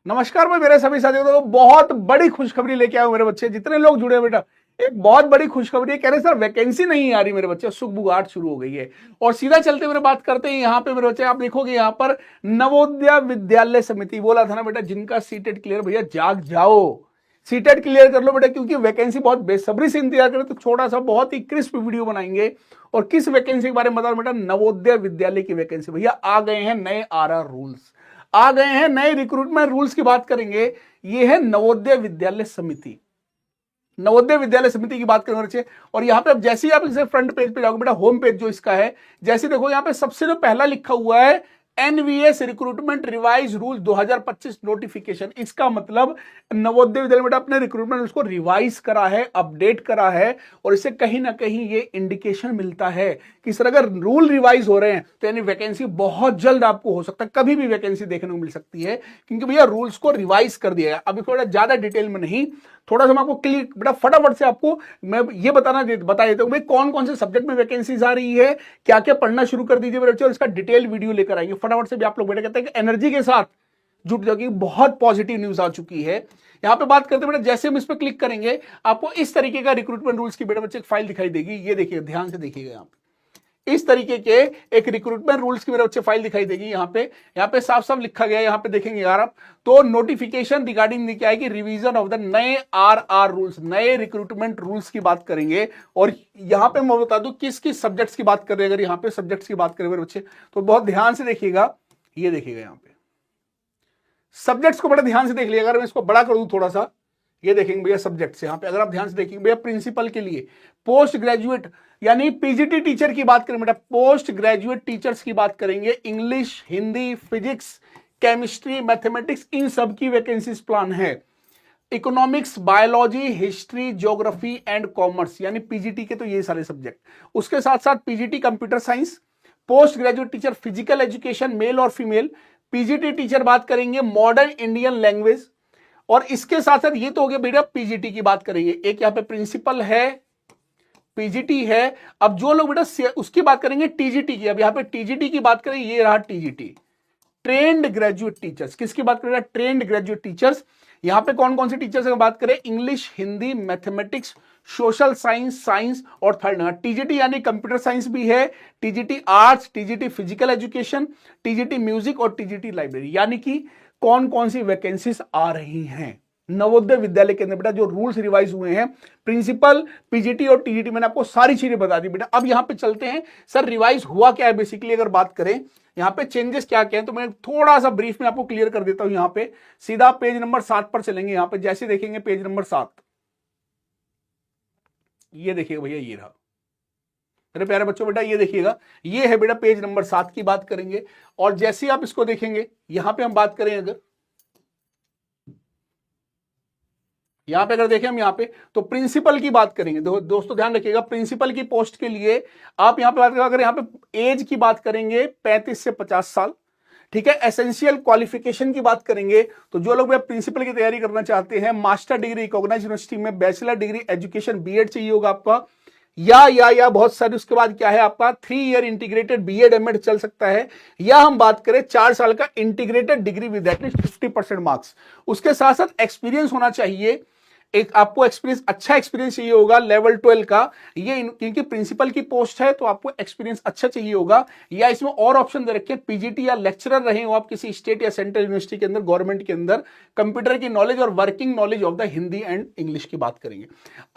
नमस्कार भाई मेरे सभी साथियों को बहुत बड़ी खुशखबरी लेके आए मेरे बच्चे। जितने लोग जुड़े हैं बेटा, एक बहुत बड़ी खुशखबरी है। कह रहे सर वैकेंसी नहीं आ रही मेरे बच्चे, सुगबुगाहट शुरू हो गई है। और सीधा चलते मेरे बात करते हैं यहाँ पे मेरे बच्चे। आप देखोगे यहाँ पर नवोदय विद्यालय समिति, बोला था ना बेटा, जिनका सीटेट क्लियर, भैया जाग जाओ, सीटेट क्लियर कर लो बेटा, क्योंकि वैकेंसी बहुत बेसब्री से इंतजार करें। तो छोटा सा बहुत ही क्रिस्प वीडियो बनाएंगे। और किस वैकेंसी के बारे में बता बेटा, नवोदय विद्यालय की वैकेंसी। भैया आ गए हैं नए आरआर रूल्स, आ गए हैं नए रिक्रूटमेंट रूल्स की बात करेंगे। ये है नवोदय विद्यालय समिति, नवोदय विद्यालय समिति की बात करेंगे। और यहां पे अब जैसे ही आप इसे फ्रंट पेज पे जाओगे बेटा, होम पेज जो इसका है, जैसे देखो यहां पे सबसे जो पहला लिखा हुआ है NVS recruitment revise rule 2025 notification. इसका मतलब नवोदय विद्यालय बेटा अपने रिक्रूटमेंट उसको रिवाइज करा है, अपडेट करा है। और इससे कहीं ना कहीं ये इंडिकेशन मिलता है कि सर अगर रूल रिवाइज हो रहे हैं तो यानी वैकेंसी बहुत जल्द आपको हो सकता है, कभी भी वैकेंसी देखने को मिल सकती है, क्योंकि भैया रूल्स को रिवाइज कर दिया है। अभी थोड़ा ज्यादा डिटेल में नहीं, थोड़ा सा मैं आपको क्लियर बेटा फटाफट से आपको मैं ये बता देता हूं भाई कौन कौन से सब्जेक्ट में वैकेंसीज आ रही है, क्या क्या पढ़ना शुरू कर दीजिए मेरे बच्चे। और इसका डिटेल वीडियो लेकर आएंगे फटाफट से भी। आप लोग बेटा कहते हैं कि एनर्जी के साथ जुट जाओगे, बहुत पॉजिटिव न्यूज आ चुकी है। यहां पे बात करते हैं बेटा, जैसे हम इस पर क्लिक करेंगे आपको इस तरीके का रिक्रूटमेंट रूल्स की बेटा बच्चे एक फाइल दिखाई देगी। ये देखिए, ध्यान से देखिएगा, यहाँ पे इस तरीके के एक रिक्रूटमेंट रूल्स की मेरे बच्चे फाइल दिखाई देगी। यहाँ पे साफ साफ लिखा गया है, यहाँ पे देखेंगे यार आप, तो नोटिफिकेशन रिगार्डिंग क्या है कि रिवीजन ऑफ द नए आरआर रूल्स, नए रिक्रूटमेंट रूल्स की बात करेंगे। और यहाँ पे मैं बता दूं किस किस सब्जेक्ट्स की बात कर रहे हैं। अगर यहाँ पे सब्जेक्ट्स की बात करें मेरे बच्चे तो बहुत ध्यान से देखिएगा। ये देखिएगा यहाँ पे सब्जेक्ट्स को बड़ा ध्यान से देख लिएगा। अगर मैं इसको बड़ा कर दूं थोड़ा सा, ये देखेंगे भैया सब्जेक्ट्स यहाँ पे, अगर आप ध्यान से देखेंगे भैया, प्रिंसिपल के लिए पोस्ट ग्रेजुएट यानी पीजीटी टीचर की बात करें बेटा, पोस्ट ग्रेजुएट टीचर्स की बात करेंगे, English, Hindi, physics, chemistry, mathematics, इन सब की वैकेंसीज प्लान है। Economics, biology, history, geography and commerce यानी पीजीटी के तो ये सारे सब्जेक्ट। उसके साथ साथ PGT computer science, post graduate teacher physical education male और फीमेल, पीजीटी टीचर बात करेंगे मॉडर्न इंडियन लैंग्वेज। और इसके साथ साथ ये तो हो गया बेटा पीजीटी की बात करेंगे। एक यहाँ पे प्रिंसिपल है, पीजीटी है। अब जो लोग बेटा उसकी बात करेंगे टीजीटी की। अब यहाँ पे टीजीटी की बात करें, ये रहा टीजीटी, ट्रेंड ग्रेजुएट टीचर्स। किसकी बात करें? Trained graduate teachers. यहां पे कौन कौन से टीचर्स की बात करें? English, Hindi, mathematics, social science, science और थर्ड टीजीटी यानी कंप्यूटर साइंस भी है, TGT arts, TGT physical education, TGT music और टीजीटी लाइब्रेरी। यानी कि कौन कौन सी वैकेंसीज आ रही हैं नवोदय विद्यालय के अंदर बेटा, जो रूल्स रिवाइज हुए हैं। प्रिंसिपल, पीजीटी और टीजीटी, मैंने आपको सारी चीजें बता दी बेटा। अब यहां पे चलते हैं, सर रिवाइज हुआ क्या है बेसिकली अगर बात करें, यहां पे चेंजेस क्या क्या है, तो मैं थोड़ा सा ब्रीफ में आपको क्लियर कर देता हूं। यहां पे सीधा पेज नंबर 7 पर चलेंगे। यहां पे जैसे देखेंगे पेज नंबर 7, ये देखिएगा भैया, ये रहा मेरे प्यारे बच्चों बेटा, ये देखिएगा, ये है बेटा पेज नंबर 7 की बात करेंगे। और जैसे आप इसको देखेंगे, यहां पे हम बात करें अगर यहां पे अगर देखें हम यहां पे, तो प्रिंसिपल की बात करेंगे। दोस्तों ध्यान रखिएगा, प्रिंसिपल की पोस्ट के लिए आप यहां पे बात करें, अगर यहां पे एज की बात करेंगे 35 से 50 साल, ठीक है। एसेंशियल क्वालिफिकेशन की बात करेंगे तो जो लोग प्रिंसिपल की तैयारी करना चाहते हैं, मास्टर डिग्री रिकॉग्नाइज्ड यूनिवर्सिटी में, बैचलर डिग्री एजुकेशन बीएड चाहिए होगा आपका, या बहुत सारी। उसके बाद क्या है आपका 3 ईयर इंटीग्रेटेड बीएड एमएड चल सकता है, या हम बात करें 4 साल का integrated degree with at least 50% marks. उसके साथ साथ एक्सपीरियंस होना चाहिए, एक आपको एक्सपीरियंस, अच्छा एक्सपीरियंस चाहिए होगा लेवल 12 का। ये क्योंकि प्रिंसिपल की पोस्ट है तो आपको एक्सपीरियंस अच्छा चाहिए होगा। या इसमें और ऑप्शन दे रखे, पीजीटी या लेक्चरर रहे हो आप किसी स्टेट या सेंट्रल यूनिवर्सिटी के अंदर, गवर्नमेंट के अंदर, कंप्यूटर की नॉलेज और working knowledge of the Hindi and English की बात करेंगे।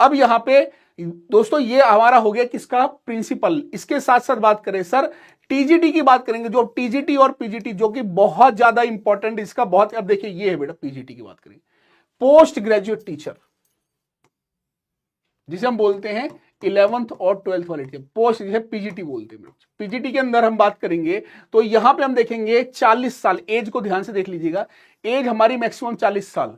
अब यहां पे दोस्तों ये हमारा हो गया किसका? प्रिंसिपल। इसके साथ साथ बात करें सर टीजीटी की बात करेंगे, जो टीजीटी और पीजीटी जो कि बहुत ज्यादा इंपॉर्टेंट, इसका बहुत, अब देखिए ये है बेटा पीजीटी की बात करेंगे, पोस्ट ग्रेजुएट टीचर, जिसे हम बोलते हैं 11th और 12th वाले टीचर, पोस्ट जिसे पीजीटी बोलते हैं। पीजीटी के अंदर हम बात करेंगे तो यहां पे हम देखेंगे 40 साल, एज को ध्यान से देख लीजिएगा, एज हमारी मैक्सिमम 40 साल,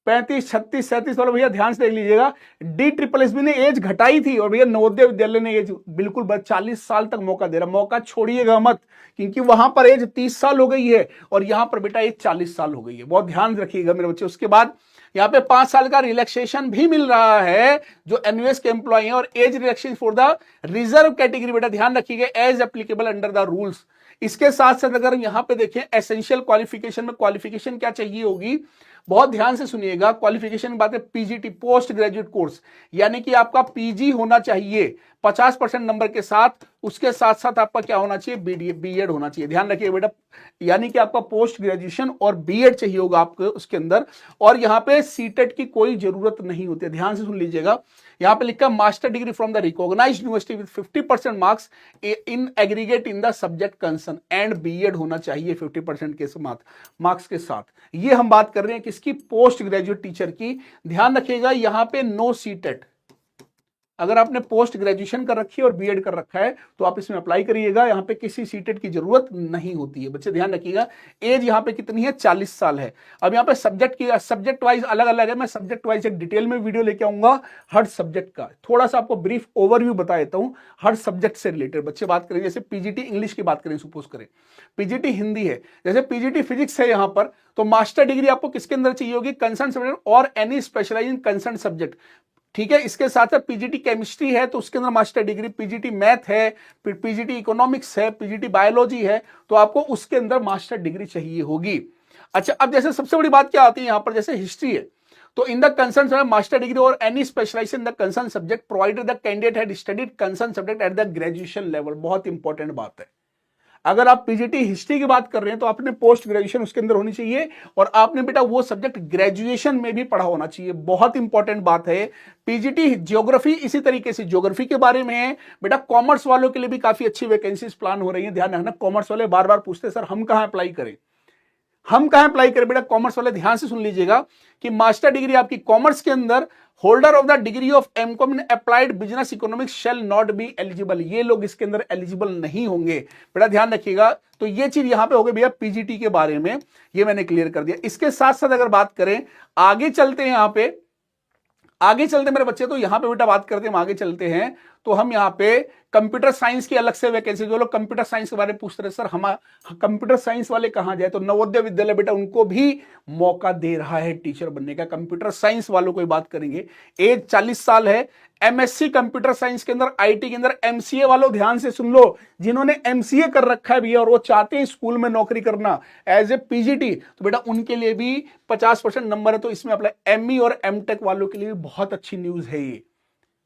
35, 36, 37 वाला भैया ध्यान से देख लीजिएगा। DSSB ने एज घटाई थी और भैया नवोदय विद्यालय ने एज बिल्कुल 40 साल तक मौका दे रहा, मौका छोड़िएगा मत, क्योंकि वहां पर एज 30 साल हो गई है और यहां पर बेटा एज 40 साल हो गई है, बहुत ध्यान रखिएगा मेरे बच्चे। उसके बाद यहां पे 5 साल का रिलैक्सेशन भी मिल रहा है जो एनवीएस के एम्प्लॉय हैं, और age relaxation for the reserve category बेटा ध्यान रखिएगा, age applicable under the rules. इसके साथ साथ अगर यहाँ पे देखें एसेंशियल क्वालिफिकेशन में क्वालिफिकेशन क्या चाहिए होगी, बहुत ध्यान से सुनिएगा। क्वालिफिकेशन की बात है पीजीटी, पोस्ट ग्रेजुएट कोर्स, यानी कि आपका पीजी होना चाहिए 50% नंबर के साथ। उसके साथ साथ आपका क्या होना चाहिए, बीएड होना चाहिए। ध्यान रखिए बेटा, यानी कि आपका पोस्ट ग्रेजुएशन और बीएड चाहिए होगा आपको उसके अंदर। और यहाँ पे सीटेट की कोई जरूरत नहीं होती है, ध्यान से सुन लीजिएगा। यहाँ पे लिखा master degree from the recognized university with 50% marks in aggregate in the subject concern and BEd होना चाहिए 50% के मार्क्स के साथ। ये हम बात कर रहे हैं किसकी, पोस्ट ग्रेजुएट टीचर की। ध्यान रखिएगा यहाँ पे नो सीटेट। अगर आपने पोस्ट ग्रेजुएशन कर रखी है और बीएड कर रखा है तो आप इसमें अप्लाई करिएगा, यहाँ पे किसी सीटेट की जरूरत नहीं होती है। बच्चे ध्यान रखिएगा, एज यहाँ पे कितनी है, 40 साल है। अब यहाँ पे सब्जेक्ट वाइज अलग अलग है, मैं सब्जेक्ट वाइज एक डिटेल में वीडियो लेके आऊंगा हर सब्जेक्ट का। थोड़ा सा आपको ब्रीफ ओवरव्यू बता देता हूँ हर सब्जेक्ट से रिलेटेड। बच्चे बात करें जैसे पीजीटी इंग्लिश की बात करें, सपोज करें पीजीटी हिंदी है, जैसे पीजीटी फिजिक्स है यहाँ पर, तो मास्टर डिग्री आपको किसके अंदर चाहिए होगी, कंसर्न सब्जेक्ट और any specialize in concern subject. ठीक है, इसके साथ साथ पीजीटी केमिस्ट्री है तो उसके अंदर मास्टर डिग्री, पीजीटी मैथ है, पीजीटी इकोनॉमिक्स है, पीजीटी बायोलॉजी है, तो आपको उसके अंदर मास्टर डिग्री चाहिए होगी। अच्छा, अब जैसे सबसे बड़ी बात क्या आती है यहाँ पर, जैसे हिस्ट्री है तो in the concern master degree और any specialisation in the concern subject provided the candidate had studied concern subject at the graduation level. बहुत इंपॉर्टेंट बात है, अगर आप पीजीटी हिस्ट्री की बात कर रहे हैं तो आपने पोस्ट ग्रेजुएशन उसके अंदर होनी चाहिए और आपने बेटा वो सब्जेक्ट ग्रेजुएशन में भी पढ़ा होना चाहिए। बहुत इंपॉर्टेंट बात है। पीजीटी ज्योग्राफी इसी तरीके से ज्योग्राफी के बारे में है बेटा। कॉमर्स वालों के लिए भी काफी अच्छी वैकेंसीज प्लान हो रही है, ध्यान रखना। कॉमर्स वाले बार बार पूछते हैं सर हम कहां अप्लाई करें, हम कहां अप्लाई करें। बेटा कॉमर्स वाले ध्यान से सुन लीजिएगा कि मास्टर डिग्री आपकी कॉमर्स के अंदर holder of the degree of MCom in applied business economics shall not be eligible. ये लोग इसके अंदर एलिजिबल नहीं होंगे, बेटा ध्यान रखिएगा। तो ये चीज यहां पे हो गई भैया पीजीटी के बारे में, ये मैंने क्लियर कर दिया। इसके साथ साथ अगर बात करें आगे चलते हैं, यहां पे आगे चलते मेरे बच्चे, तो यहां पे बेटा बात करते हैं, हम आगे चलते हैं तो हम यहाँ पे कंप्यूटर साइंस की अलग से वैकेंसी, जो लोग कंप्यूटर साइंस के बारे में पूछ रहे सर हम कंप्यूटर साइंस वाले कहां जाए, तो नवोदय विद्यालय बेटा उनको भी मौका दे रहा है टीचर बनने का। कंप्यूटर साइंस वालों को बात करेंगे, एज 40 साल है, एमएससी कंप्यूटर साइंस के अंदर, आईटी के अंदर। एमसीए वालों ध्यान से सुन लो, जिन्होंने एमसीए कर रखा है भैया और वो चाहते हैं स्कूल में नौकरी करना एज ए पीजीटी, तो बेटा उनके लिए भी 50% नंबर है, तो इसमें अप्लाई। एमई और एमटेक वालों के लिए बहुत अच्छी न्यूज है ये,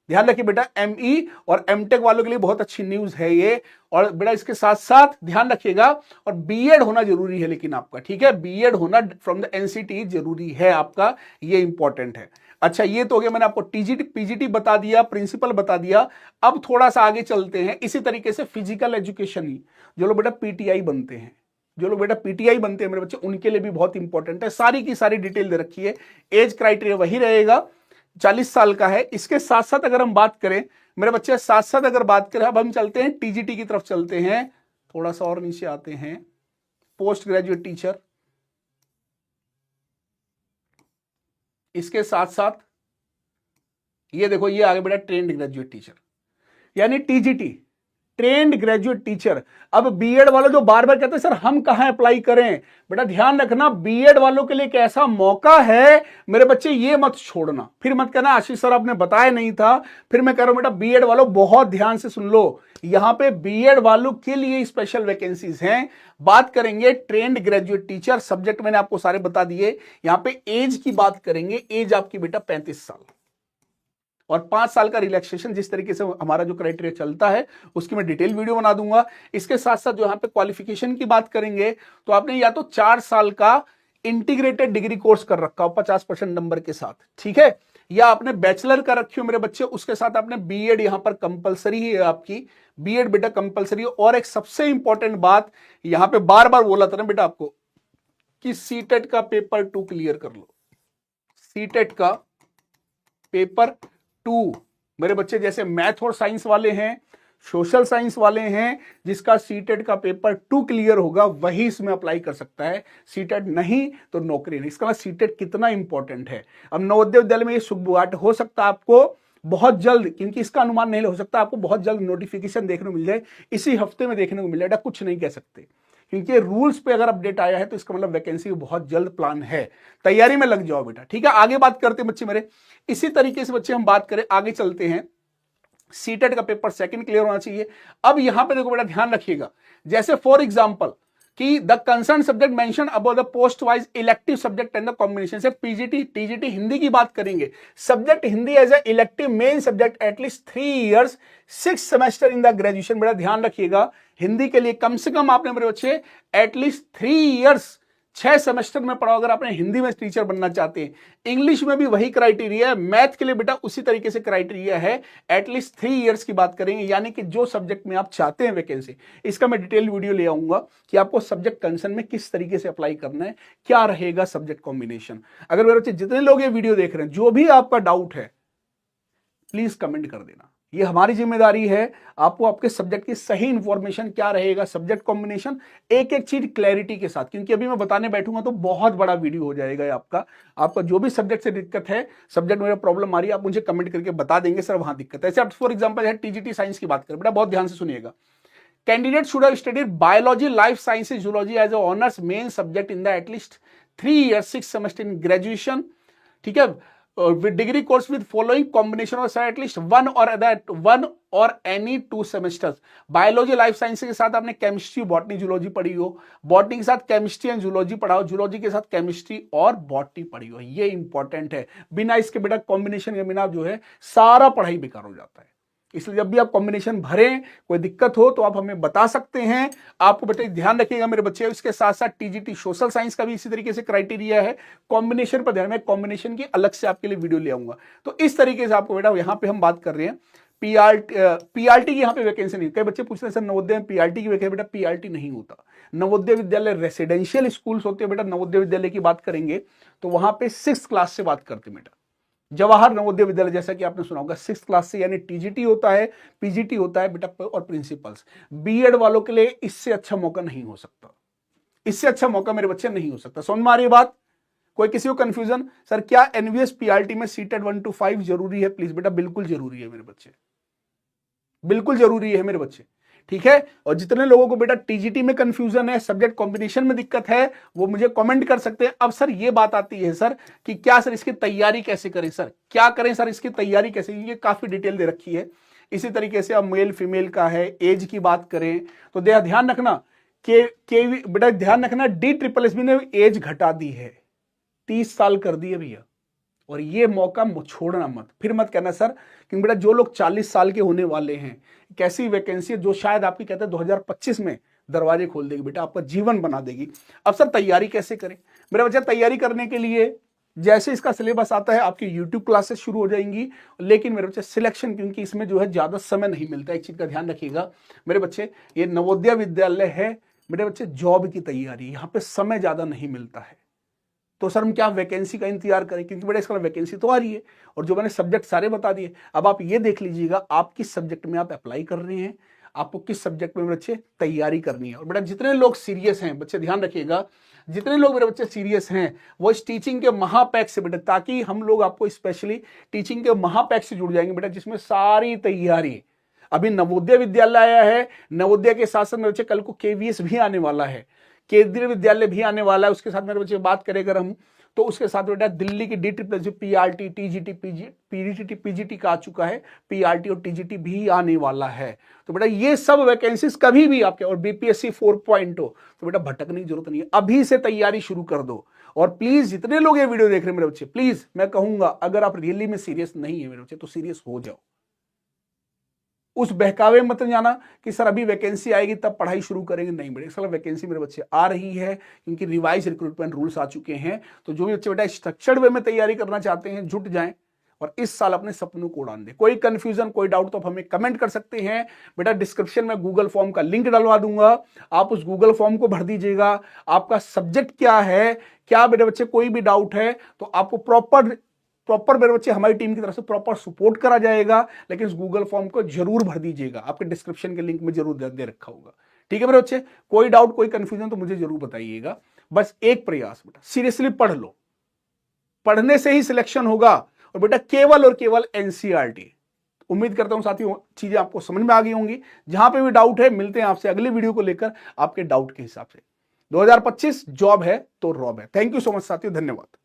ध्यान रखिए बेटा। एमई और एमटेक वालों के लिए बहुत अच्छी न्यूज है ये। और बेटा इसके साथ साथ ध्यान रखिएगा, और बीएड होना जरूरी है लेकिन आपका, ठीक है, बीएड होना फ्रॉम द एनसीटी जरूरी है आपका, ये इंपॉर्टेंट है। अच्छा, ये तो हो गया, मैंने आपको टीजीटी पीजीटी बता दिया, प्रिंसिपल बता दिया। अब थोड़ा सा आगे चलते हैं। इसी तरीके से फिजिकल एजुकेशन ही, जो लोग बेटा पीटीआई बनते हैं, जो लोग बेटा पीटीआई बनते हैं मेरे बच्चे, उनके लिए भी बहुत इंपॉर्टेंट है। सारी की सारी डिटेल दे रखी है, एज क्राइटेरिया वही रहेगा, 40 साल का है। इसके साथ साथ अगर हम बात करें मेरे बच्चे, साथ साथ अगर बात करें, अब हम चलते हैं टीजीटी की तरफ चलते हैं, थोड़ा सा और नीचे आते हैं, पोस्ट ग्रेजुएट टीचर। इसके साथ साथ ये देखो, ये आगे बेटा ट्रेंड ग्रेजुएट टीचर, यानी टीजीटी ट्रेंड ग्रेजुएट टीचर। अब बीएड वालों जो बार बार कहते हैं सर हम कहां अप्लाई करें, बेटा ध्यान रखना, बीएड वालों के लिए एक ऐसा मौका है मेरे बच्चे, ये मत छोड़ना। फिर मत कहना आशीष सर आपने बताया नहीं था, फिर मैं कह रहा हूं बेटा बीएड वालों बहुत ध्यान से सुन लो, यहां पे बीएड वालों के लिए स्पेशल वैकेंसीज हैं। बात करेंगे ट्रेंड ग्रेजुएट टीचर, सब्जेक्ट मैंने आपको सारे बता दिए। यहां पे एज की बात करेंगे, एज आपकी बेटा 35 साल और 5 साल का रिलैक्सेशन। जिस तरीके से हमारा जो क्राइटेरिया चलता है उसकी मैं डिटेल वीडियो बना दूंगा। इसके साथ साथ जो यहाँ पे क्वालिफिकेशन की बात करेंगे तो आपने या तो 4 साल का इंटीग्रेटेड डिग्री कोर्स कर रखा हो 50% नंबर के साथ, ठीक है, या आपने बैचलर कर रखी हो मेरे बच्चे, उसके साथ आपने बीएड यहां पर कंपलसरी है आपकी, बीएड बेटा कंपलसरी। और एक सबसे इंपॉर्टेंट बात यहां पे बार बार बोला था ना बेटा आपको कि सीटेट का पेपर 2 क्लियर कर लो, सीटेट का पेपर 2 मेरे बच्चे, जैसे मैथ और साइंस वाले हैं, सोशल साइंस वाले हैं, जिसका सीटेट का पेपर 2 क्लियर होगा वही इसमें अप्लाई कर सकता है, सीटेट नहीं तो नौकरी नहीं। इसका मतलब सीटेट कितना इंपॉर्टेंट है। अब नवोदय विद्यालय में ये सुखबुगाहट हो सकता है आपको बहुत जल्द, क्योंकि इसका अनुमान नहीं हो सकता, आपको बहुत जल्द नोटिफिकेशन देखने को मिल जाए, इसी हफ्ते में देखने को मिल जाएगा, कुछ नहीं कह सकते, क्योंकि रूल्स पे अगर अपडेट आया है तो इसका मतलब वैकेंसी बहुत जल्द प्लान है, तैयारी में लग जाओ बेटा, ठीक है। आगे बात करते हैं बच्चे मेरे, इसी तरीके से बच्चे हम बात करें, आगे चलते हैं। सीटेट का पेपर सेकंड क्लियर होना चाहिए। अब यहां पे देखो बेटा ध्यान रखिएगा, जैसे फॉर एग्जांपल कि the concern subject mention about the post wise elective subject and the combination से पीजीटी टीजीटी हिंदी की बात करेंगे। Subject Hindi as a elective main subject at least 3 years 6 semester in the graduation. बेटा ध्यान रखिएगा, हिंदी के लिए कम से कम आपने मेरे बच्चे एटलीस्ट 3 years 6 सेमेस्टर में पढ़ा अगर आपने हिंदी में टीचर बनना चाहते हैं। इंग्लिश में भी वही क्राइटेरिया है, मैथ के लिए बेटा उसी तरीके से क्राइटेरिया है, एटलीस्ट 3 years की बात करेंगे, यानी कि जो सब्जेक्ट में आप चाहते हैं वैकेंसी। इसका मैं डिटेल वीडियो ले आऊंगा कि आपको सब्जेक्ट कंसर्न में किस तरीके से अप्लाई करना है, क्या रहेगा सब्जेक्ट कॉम्बिनेशन। अगर मेरे बच्चे जितने लोग ये वीडियो देख रहे हैं, जो भी आपका डाउट है प्लीज कमेंट कर देना, ये हमारी जिम्मेदारी है आपको आपके सब्जेक्ट की सही इंफॉर्मेशन क्या रहेगा, सब्जेक्ट कॉम्बिनेशन, एक एक चीज क्लैरिटी के साथ, क्योंकि अभी मैं बताने बैठूंगा तो बहुत बड़ा वीडियो हो जाएगा आपका जो भी सब्जेक्ट से दिक्कत है, सब्जेक्ट में प्रॉब्लम आ रही है, आप मुझे कमेंट करके बता देंगे सर वहां दिक्कत है। ऐसे फॉर एग्जाम्पल है टीजीटी साइंस की बात करें, बेटा बहुत ध्यान से सुनिएगा। Candidate should have studied biology life sciences zoology as a honours main subject in the at least 3 years 6 semester in graduation, ठीक है, with degree course with following combination of at least one or any 2 semesters। Biology life science के साथ आपने chemistry botany zoology पढ़ी हो, botany के साथ chemistry and zoology पढ़ा हो, जूलॉजी के साथ केमिस्ट्री और बॉटनी पढ़ी हो, ये इंपॉर्टेंट है। बिना इसके बेटा कॉम्बिनेशन के बिना जो है सारा पढ़ाई बेकार हो जाता है। इसलिए जब भी आप कॉम्बिनेशन भरें, कोई दिक्कत हो तो आप हमें बता सकते हैं। आपको बेटे ध्यान रखिएगा मेरे बच्चे, इसके साथ साथ टीजीटी सोशल साइंस का भी इसी तरीके से क्राइटेरिया है। कॉम्बिनेशन पर ध्यान में, कॉम्बिनेशन की अलग से आपके लिए वीडियो ले आऊंगा। तो इस तरीके से आपको बेटा यहां पे हम बात कर रहे हैं पीआरटी की यहाँ पे वैकेंसी नहीं। कई बच्चे पूछते हैं सर नवोदय में पीआरटी की वैकेंसी, बेटा पीआरटी नहीं होता। नवोदय विद्यालय रेसिडेंशियल स्कूल्स होते हैं बेटा। नवोदय विद्यालय की बात करेंगे तो वहां पे 6th क्लास से बात करते हैं बेटा। जवाहर नवोदय विद्यालय जैसा कि आपने सुना होगा 6th क्लास से, यानी टीजीटी होता है, पीजीटी होता है बेटा और प्रिंसिपल्स। बीएड वालों के लिए इससे अच्छा मौका नहीं हो सकता, इससे अच्छा मौका मेरे बच्चे नहीं हो सकता। समझ में आ रही है बात? कोई किसी को कंफ्यूजन? सर क्या एनवीएस पीआरटी में सीटेट 1 to 5 जरूरी है? प्लीज बेटा बिल्कुल जरूरी है मेरे बच्चे, बिल्कुल जरूरी है मेरे बच्चे, ठीक है। और जितने लोगों को बेटा टीजीटी में कंफ्यूजन है, सब्जेक्ट कॉम्बिनेशन में दिक्कत है, वो मुझे कमेंट कर सकते हैं। अब सर ये बात आती है सर कि क्या सर इसकी तैयारी कैसे करें, सर क्या करें सर इसकी तैयारी कैसे, ये काफी डिटेल दे रखी है। इसी तरीके से अब मेल फीमेल का है, एज की बात करें तो ध्यान रखना के बेटा ध्यान रखना DSSB ने एज घटा दी है, 30 साल कर दी है भैया। और ये मौका छोड़ना मत, फिर मत कहना सर, क्योंकि बेटा जो लोग 40 साल के होने वाले हैं, कैसी वैकेंसी है जो शायद आपकी कहते हैं 2025 में दरवाजे खोल देगी बेटा, आपका जीवन बना देगी। अब सर तैयारी कैसे करें? मेरे बच्चा तैयारी करने के लिए जैसे इसका सिलेबस आता है आपकी यूट्यूब क्लासेस शुरू हो जाएंगी, लेकिन मेरे बच्चे सिलेक्शन, क्योंकि इसमें जो है ज्यादा समय नहीं मिलता है। एक चीज का ध्यान रखिएगा मेरे बच्चे, ये नवोदय विद्यालय है मेरे बच्चे, जॉब की तैयारी, यहाँ पे समय ज्यादा नहीं मिलता है। तो सर हम क्या वैकेंसी का इंतजार करें, क्योंकि बेटा इसका वैकेंसी तो आ रही है और जो मैंने सब्जेक्ट सारे बता दिए। अब आप ये देख लीजिएगा आप किस सब्जेक्ट में आप अप्लाई कर रहे हैं, आपको किस सब्जेक्ट में बच्चे तैयारी करनी है। और बेटा जितने लोग सीरियस हैं बच्चे, ध्यान रखिएगा, जितने लोग मेरे बच्चे सीरियस हैं वो इस टीचिंग के महापैक से बेटा, ताकि हम लोग आपको स्पेशली टीचिंग के महापैक से जुड़ जाएंगे बेटा, जिसमें सारी तैयारी। अभी नवोदय विद्यालय आया है, नवोदय के साथ साथ मेरे बच्चे कल को केवीएस भी आने वाला है, केंद्रीय विद्यालय भी आने वाला है। उसके साथ मेरे बच्चे बात करें अगर हम, तो उसके साथ बेटा दिल्ली की DSSB पीआरटी टीजीटी पीजीटी का आ चुका है, पीआरटी और टीजीटी भी आने वाला है। तो बेटा ये सब वैकेंसीज कभी भी आपके, और बीपीएससी 4.0, तो बेटा भटकने की जरूरत नहीं है, अभी से तैयारी शुरू कर दो। और प्लीज जितने लोग ये वीडियो देख रहे हैं मेरे बच्चे, प्लीज मैं कहूंगा अगर आप रियली में सीरियस नहीं है मेरे बच्चे तो सीरियस हो जाओ। उस बहकावे में मत जाना कि सर अभी वैकेंसी आएगी तब पढ़ाई शुरू करेंगे, नहीं बेटे साला वैकेंसी मेरे बच्चे आ रही है, क्योंकि रिवाइज रिक्रूटमेंट रूल्स आ चुके हैं। तो जो भी बच्चे बेटा स्ट्रक्चर्ड वे में तैयारी करना चाहते हैं जुट जाएं और इस साल अपने सपनों को उड़ान दें। कोई कंफ्यूजन कोई डाउट तो आप हमें कमेंट कर सकते हैं बेटा। डिस्क्रिप्शन में गूगल फॉर्म का लिंक डलवा दूंगा, आप उस गूगल फॉर्म को भर दीजिएगा। आपका सब्जेक्ट क्या है, क्या मेरे बच्चे कोई भी डाउट है तो आपको प्रॉपर मेरे बच्चे हमारी टीम की तरफ से प्रॉपर सपोर्ट करा जाएगा। लेकिन इस गूगल फॉर्म को जरूर भर दीजिएगा, आपके डिस्क्रिप्शन के लिंक में जरूर दे रखा होगा, ठीक है मेरे बच्चे। कोई डाउट कोई कंफ्यूजन तो मुझे जरूर बताइएगा। बस एक प्रयास बेटा, सीरियसली पढ़ लो, पढ़ने से ही सिलेक्शन होगा। और बेटा केवल और केवल एनसीईआरटी। उम्मीद करता हूं साथियों चीजें आपको समझ में आ गई होंगी। जहां पे भी डाउट है मिलते हैं आपसे अगले वीडियो को लेकर आपके डाउट के हिसाब से। 2025 जॉब है तो रॉब है। थैंक यू सो मच साथियों, धन्यवाद।